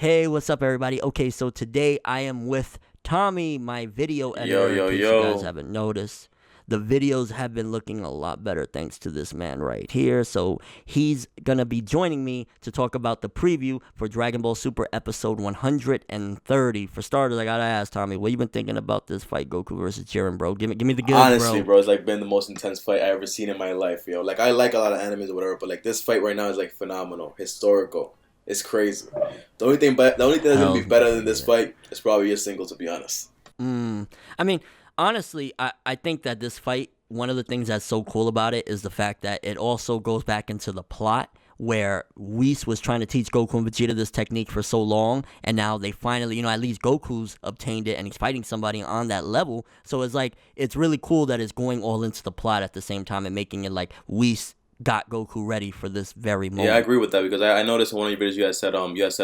Hey, what's up, everybody? Okay, so today I am with Tommy, my video Yo, editor, in yo, case you guys yo. haven't noticed. The videos have been looking a lot better thanks to this man right here. So he's going to be joining me to talk about the preview for Dragon Ball Super episode 130. For starters, I got to ask Tommy, what you been thinking about this fight, Goku versus Jiren, bro? Give me the goods, Honestly, bro. bro, it's like been the most intense fight I ever seen in my life, yo. Like I like a lot of animes or whatever, but like this fight right now is like phenomenal, historical. It's crazy. The only thing that's gonna be Hell's better making than me this it. fight is probably a single, to be honest. I mean, honestly, I think that this fight, one of the things that's so cool about it is the fact that it also goes back into the plot where Whis was trying to teach Goku and Vegeta this technique for so long, and now they finally, at least Goku's obtained it and he's fighting somebody on that level. So it's like, it's really cool that it's going all into the plot at the same time and making it like Whis got Goku ready for this very Yeah, I moment. agree with that because I noticed in one of your videos you guys said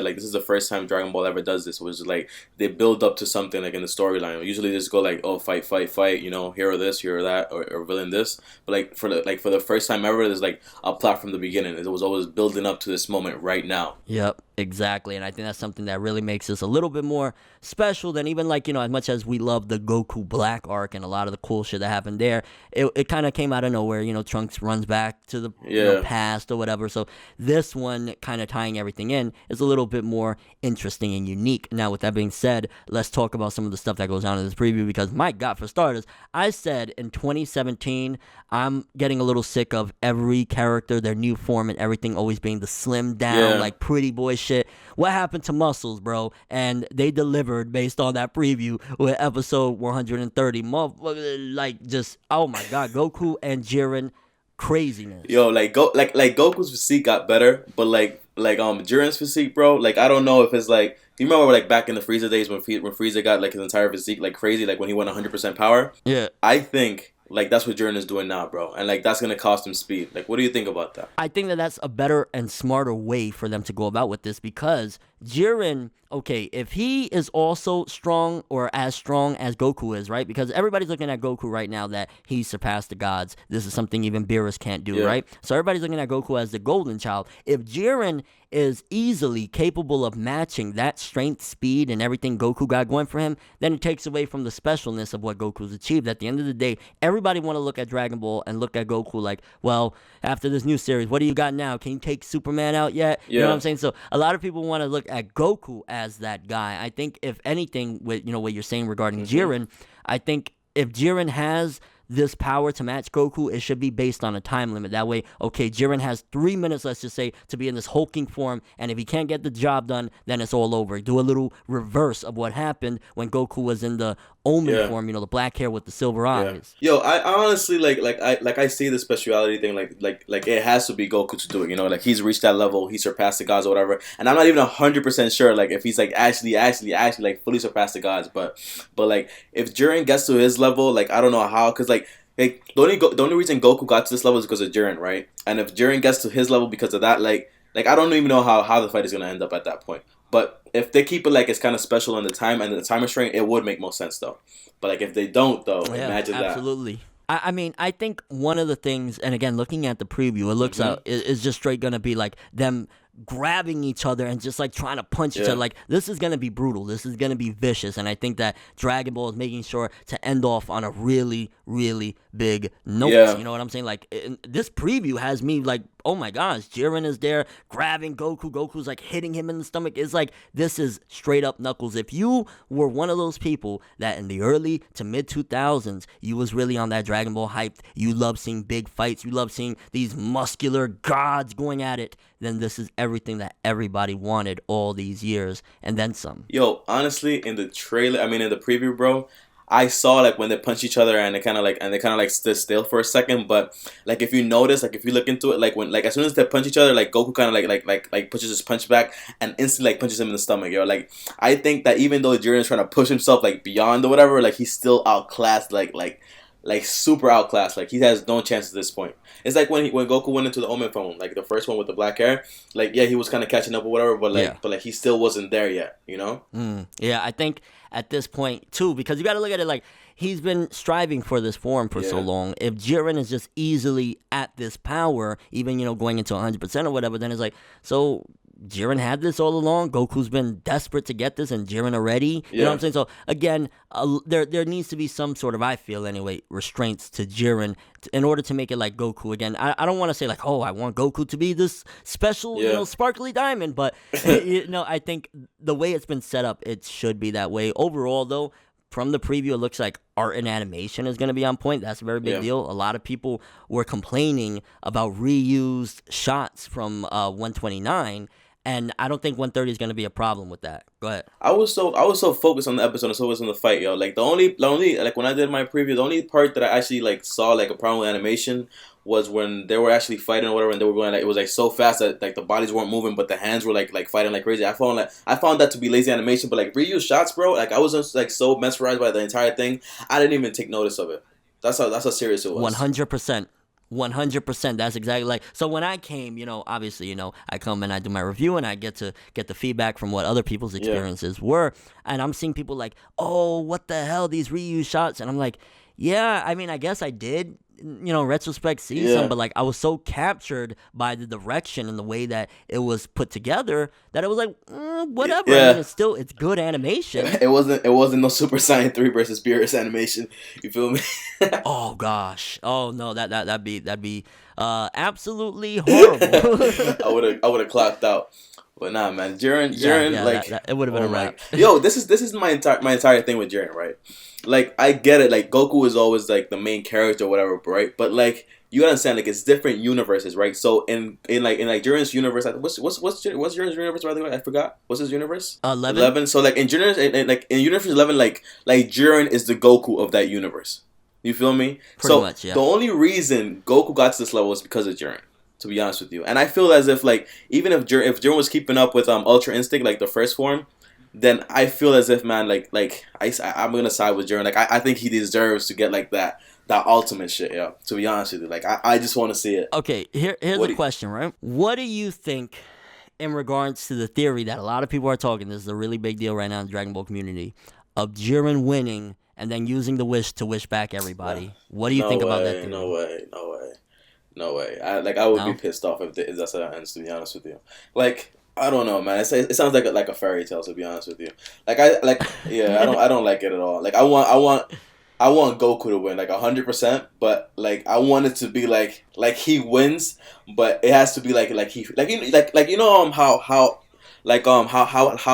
like this is the first time Dragon Ball ever does this, which is like they build up to something like in the storyline. Usually they just go like, oh, fight, fight, fight, hero this, hero that, or villain this. But for the first time ever, there's like a plot from the beginning. It was always building up to this moment right now. Yep, exactly. And I think that's something that really makes this a little bit more special than even like, as much as we love the Goku Black arc and a lot of the cool shit that happened there, it kind of came out of nowhere. Trunks runs back to the Yeah. past or whatever. So this one kind of tying everything in is a little bit more interesting and unique. Now, with that being said, let's talk about some of the stuff that goes on in this preview because, my God, for starters, I said in 2017, I'm getting a little sick of every character, their new form and everything always being the slim down, Yeah. like pretty boy shit. What happened to Muscles, bro? And they delivered based on that preview with episode 130. Like, just, oh my God, Goku and Jiren, craziness. Yo, like Goku's physique got better, but Jiren's physique, bro. Like I don't know if it's like you remember like back in the Frieza days when Frieza got like his entire physique like crazy, like when he went 100% power. Yeah. I think like that's what Jiren is doing now, bro, and like that's gonna cost him speed. Like, what do you think about that? I think that that's a better and smarter way for them to go about with this because Jiren, okay, if he is also strong or as strong as Goku is, right? Because everybody's looking at Goku right now that he surpassed the gods. This is something even Beerus can't do, Yeah, right? So everybody's looking at Goku as the golden child. If Jiren is easily capable of matching that strength, speed, and everything Goku got going for him, then it takes away from the specialness of what Goku's achieved. At the end of the day, everybody want to look at Dragon Ball and look at Goku like, well, after this new series, what do you got now? Can you take Superman out yet? You know what yeah. I'm saying? So a lot of people want to look at Goku as that guy. I think if anything, with what you're saying regarding hmm Jiren, I think if Jiren has this power to match Goku, it should be based on a time limit. That way, okay, Jiren has 3 minutes, let's just say, to be in this hulking form, and if he can't get the job done, then it's all over. Do a little reverse of what happened when Goku was in the Omen Yeah. form, the black hair with the silver Yeah. eyes. Yo, I honestly I see the speciality thing like it has to be Goku to do it, like he's reached that level, he surpassed the gods or whatever. And I'm not even 100% sure like if he's like actually like fully surpassed the gods, but like if Jiren gets to his level, like I don't know how cuz like the only reason Goku got to this level is because of Jiren, right? And if Jiren gets to his level because of that, like I don't even know how the fight is going to end up at that point. But if they keep it like it's kind of special in the time and the time restraint, it would make more sense though. But like if they don't though, Yeah, imagine that. absolutely. I mean, I think one of the things, and again, looking at the preview, it looks hmm out is just straight gonna be like them grabbing each other and just like trying to punch each other. Yeah. Like this is gonna be brutal. This is gonna be vicious, and I think that Dragon Ball is making sure to end off on a really, really big note. Yeah. You know what I'm saying? Like this preview has me like, oh my gosh, Jiren is there grabbing Goku. Goku's like hitting him in the stomach. It's like this is straight up knuckles. If you were one of those people that in the early to mid 2000s you was really on that Dragon Ball hype, you love seeing big fights, you love seeing these muscular gods going at it, then this is everything that everybody wanted all these years and then some. Yo, honestly, in the trailer, I mean in the preview, bro, I saw like when they punch each other and they kind of like stood still for a second. But like if you notice, like if you look into it, like when like as soon as they punch each other, like Goku kind of like pushes his punch back and instantly like punches him in the stomach. Yo, like I think that even though Jiren is trying to push himself like beyond or whatever, like he's still outclassed, like super outclassed. Like he has no chance at this point. It's like when Goku went into the Omen phone, like the first one with the black hair. Like yeah, he was kind of catching up or whatever, but Yeah. like he still wasn't there yet. You know? Yeah, I think at this point too, because you got to look at it like he's been striving for this form for so Yeah. long. If Jiren is just easily at this power, even going into 100% or whatever, then it's like so. Jiren had this all along. Goku's been desperate to get this, and Jiren already. You know what I'm saying? So again, there needs to be some sort of, I feel anyway, restraints to Jiren in order to make it like Goku again. I don't want to say like, oh, I want Goku to be this special, sparkly diamond, but I think the way it's been set up, it should be that way. Overall, though, from the preview, it looks like art and animation is going to be on point. That's a very big deal. A lot of people were complaining about reused shots from 129, and I don't think 130 is going to be a problem with that. Go ahead. I was so focused on the episode and so focused on the fight, yo. Like the only like when I did my preview, the only part that I actually like saw like a problem with animation was when they were actually fighting or whatever, and they were going like, it was like so fast that like the bodies weren't moving, but the hands were like fighting like crazy. I found that to be lazy animation, but like reuse shots, bro. Like I was just like so mesmerized by the entire thing, I didn't even take notice of it. That's how serious it was. 100%. 100%. That's exactly like. So when I came, obviously, I come and I do my review and I get to get the feedback from what other people's experiences were, and I'm seeing people like, oh, what the hell, these reuse shots, and I'm like, yeah, I mean, I guess I did, retrospect see some, but like I was so captured by the direction and the way that it was put together that it was like, whatever. I mean, it's good animation. It wasn't no Super Saiyan 3 versus Beerus animation. You feel me? Oh gosh. Oh no, that'd be absolutely horrible. I would have clocked out. But nah, man, Jiren, like it would have been a wrap. Yo, this is my entire thing with Jiren, right? Like I get it, like Goku is always like the main character, or whatever, right? But like you gotta understand, like it's different universes, right? So in Jiren's universe, what's Jiren's universe, by the way? I forgot. What's his universe? 11. So like in Jiren's in universe 11, like Jiren is the Goku of that universe. You feel me? Pretty much, yeah. The only reason Goku got to this level is because of Jiren. To be honest with you, and I feel as if like even if Jiren was keeping up with Ultra Instinct, like the first form, then I feel as if, man, I'm gonna side with Jiren. Like I think he deserves to get like that ultimate shit. Yeah, to be honest with you, like I just want to see it. Okay, here's a question, right? What do you think in regards to the theory that a lot of people are talking? This is a really big deal right now in the Dragon Ball community of Jiren winning and then using the wish to wish back everybody. What do you think about that theory? No way. I would be pissed off if that's how it ends, to be honest with you. Like, I don't know, man. It sounds like a fairy tale, to be honest with you. I don't like it at all. Like I want Goku to win, like 100%, but like I want it to be like he wins, but it has to be like how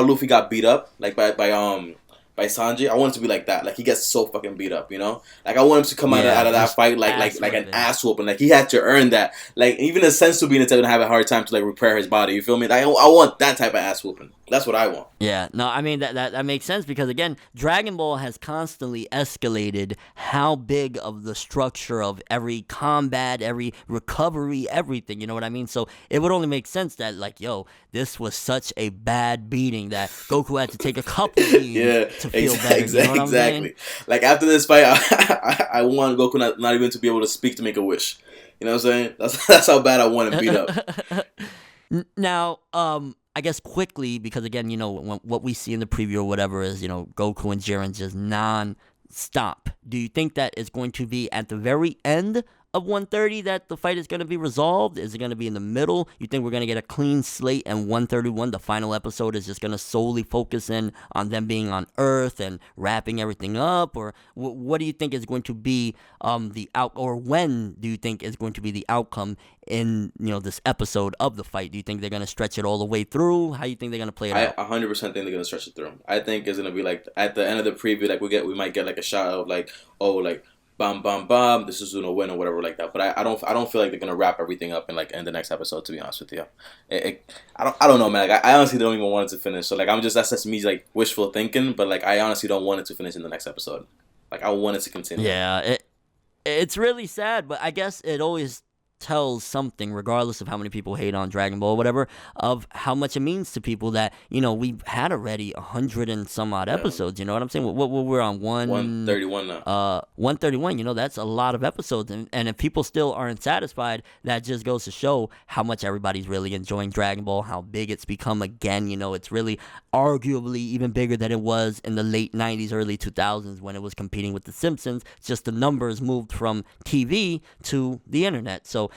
Luffy got beat up like by Sanji. I want it to be like that. Like he gets so fucking beat up, Like I want him to come out of that fight like an ass whooping. Like he had to earn that. Like even a sensu being gonna have a hard time to like repair his body. You feel me? Like I want that type of ass whooping. That's what I want. Yeah, no, I mean that makes sense because again, Dragon Ball has constantly escalated how big of the structure of every combat, every recovery, everything. You know what I mean? So it would only make sense that like, yo, this was such a bad beating that Goku had to take a couple beatings to feel better. You know what I'm saying? Like after this fight, I want Goku not even to be able to speak to make a wish. You know what I'm saying? That's how bad I want him beat up. Now, I guess quickly, because again, what we see in the preview or whatever is, Goku and Jiren just non-stop. Do you think that it's going to be at the very end of 130 that the fight is going to be resolved? Is it going to be in the middle? You think we're going to get a clean slate and 131, the final episode, is just going to solely focus in on them being on Earth and wrapping everything up? Or what do you think is going to be or when do you think is going to be the outcome in this episode of the fight? Do you think they're going to stretch it all the way through? How do you think they're going to play it out? I 100% think they're going to stretch it through. I think it's going to be like at the end of the preview, like we might get like a shot of like, oh, like bam, bam, bam, this is gonna win or whatever like that. But I don't feel like they're gonna wrap everything up in the next episode. To be honest with you, I don't know, man. Like I honestly don't even want it to finish. So like that's just me like wishful thinking. But like I honestly don't want it to finish in the next episode. Like I want it to continue. Yeah, it's really sad, but I guess it always tells something, regardless of how many people hate on Dragon Ball or whatever, of how much it means to people that, we've had already 100 and some odd episodes, you know what I'm saying? What we're on 131 now. 131, that's a lot of episodes, and if people still aren't satisfied, that just goes to show how much everybody's really enjoying Dragon Ball, how big it's become again. It's really arguably even bigger than it was in the late 90s, early 2000s when it was competing with The Simpsons. It's just the numbers moved from TV to the internet. So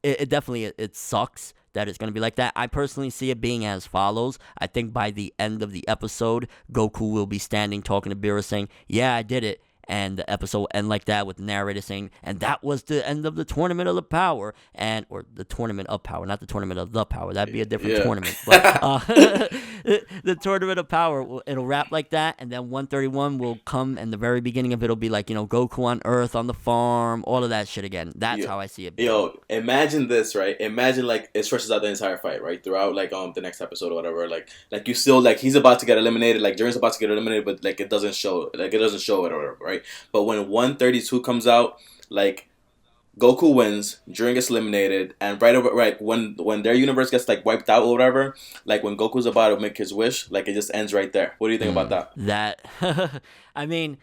it definitely sucks that it's going to be like that. I personally see it being as follows. I think by the end of the episode, Goku will be standing talking to Beerus saying, yeah, I did it. And the episode will end like that with the narrator saying, and that was the end of the Tournament of the Power, or the Tournament of Power, not the Tournament of the Power. That'd be a different tournament. But the Tournament of Power, it'll wrap like that, and then 131 will come, and the very beginning of it'll be like, Goku on Earth, on the farm, all of that shit again. That's how I see it. Yo, imagine this, right? Imagine like it stretches out the entire fight, right? Throughout like the next episode or whatever. Like you still like he's about to get eliminated, like Jiren's about to get eliminated, but like it doesn't show it or whatever, right? But when 132 comes out, like Goku wins, Jiren gets eliminated, and when their universe gets like wiped out or whatever, like when Goku's about to make his wish, like it just ends right there. What do you think about that? That I mean,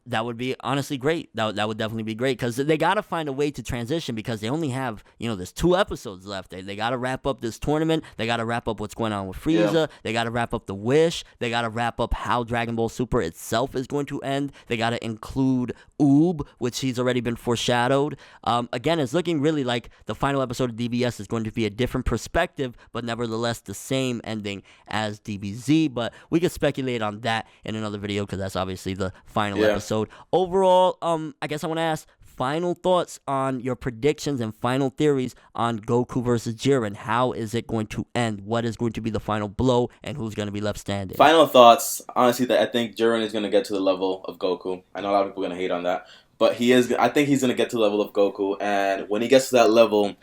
that would be honestly great. That would definitely be great because they got to find a way to transition because they only have, there's 2 episodes left. They got to wrap up this tournament. They got to wrap up what's going on with Frieza. Yeah. They got to wrap up the Wish. They got to wrap up how Dragon Ball Super itself is going to end. They got to include Oob, which he's already been foreshadowed. Again, it's looking really like the final episode of DBS is going to be a different perspective, but nevertheless the same ending as DBZ. But we could speculate on that in another video because that's obviously the final episode. Overall, I guess I want to ask final thoughts on your predictions and final theories on Goku versus Jiren. How is it going to end? What is going to be the final blow, and who's going to be left standing? Final thoughts. Honestly, that I think Jiren is going to get to the level of Goku. I know a lot of people are going to hate on that, but I think he's going to get to the level of Goku, and when he gets to that level,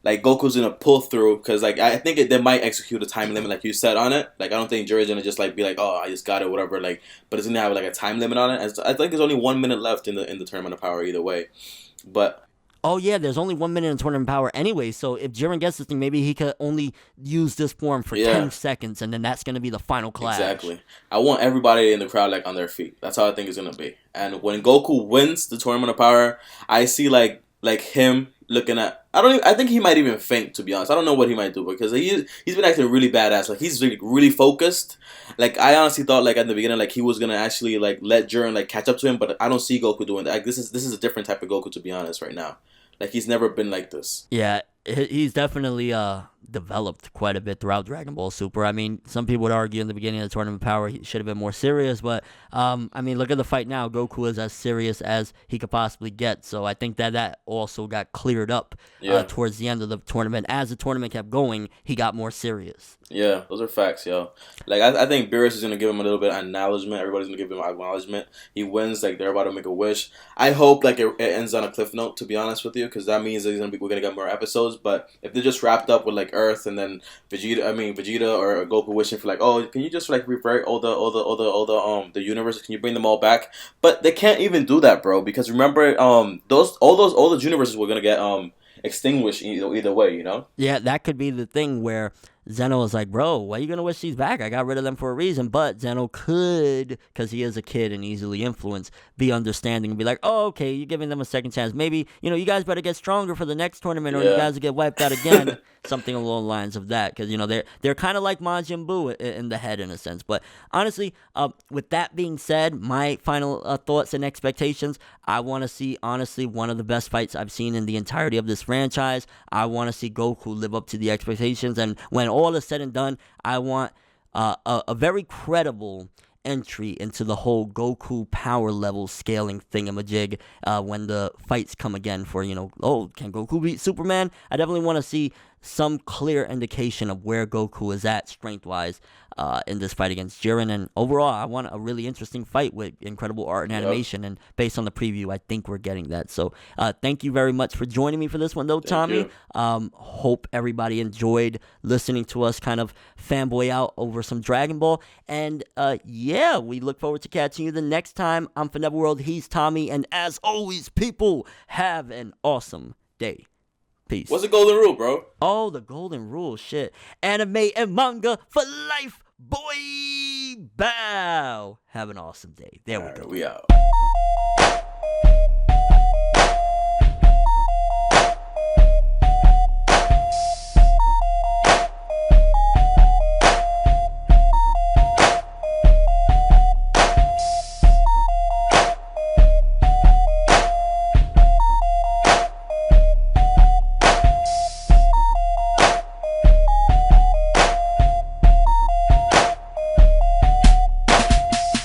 like Goku's gonna pull through because like I think they might execute a time limit like you said on it. Like I don't think Jiren's gonna just like be like, oh, I just got it, whatever. Like, but it's gonna have like a time limit on it. And I think there's only 1 minute left in the Tournament of Power either way. But oh yeah, there's only 1 minute in Tournament of Power anyway. So if Jiren gets this thing, maybe he could only use this form for 10 seconds, and then that's gonna be the final clash. Exactly. I want everybody in the crowd like on their feet. That's how I think it's gonna be. And when Goku wins the Tournament of Power, I see like him looking at. I think he might even faint, to be honest. I don't know what he might do because he's been acting really badass. Like he's really focused. Like I honestly thought like at the beginning like he was gonna actually like let Jiren like catch up to him, but I don't see Goku doing that. Like this is a different type of Goku, to be honest, right now. Like he's never been like this. Yeah, he's definitely developed quite a bit throughout Dragon Ball Super. I mean, some people would argue in the beginning of the Tournament of Power he should have been more serious, but I mean, look at the fight now. Goku is as serious as he could possibly get. So I think that also got cleared up towards the end of the tournament. As the tournament kept going, he got more serious. Yeah, those are facts, yo. Like I think Beerus is gonna give him a little bit of acknowledgement. Everybody's gonna give him acknowledgement. He wins, like they're about to make a wish. I hope like it ends on a cliff note, to be honest with you, because that means that we're gonna get more episodes. But if they're just wrapped up with like Earth and then Vegeta or Goku wishing for like, oh, can you just like revert all the universes? Can you bring them all back? But they can't even do that, bro, because remember all those universes were gonna get extinguished either way, Yeah, that could be the thing where Zeno is like, bro, why are you going to wish these back? I got rid of them for a reason. But Zeno could, because he is a kid and easily influenced, be understanding and be like, oh, okay, you're giving them a second chance. Maybe, you guys better get stronger for the next tournament or you guys will get wiped out again. Something along the lines of that. Because, they're kind of like Majin Buu in the head in a sense. But honestly, with that being said, my final thoughts and expectations, I want to see, honestly, one of the best fights I've seen in the entirety of this franchise. I want to see Goku live up to the expectations. And when all is said and done, I want a very credible entry into the whole Goku power level scaling thingamajig when the fights come again for, can Goku beat Superman? I definitely want to see some clear indication of where Goku is at strength-wise in this fight against Jiren. And overall, I want a really interesting fight with incredible art and animation. And based on the preview, I think we're getting that. So thank you very much for joining me for this one, though, Tommy. Hope everybody enjoyed listening to us kind of fanboy out over some Dragon Ball. And we look forward to catching you the next time. I'm ForneverWorld. He's Tommy. And as always, people, have an awesome day. Peace. What's the golden rule, bro? Oh, the golden rule. Shit. Anime and manga for life, boy. Bow. Have an awesome day. There we go. We out.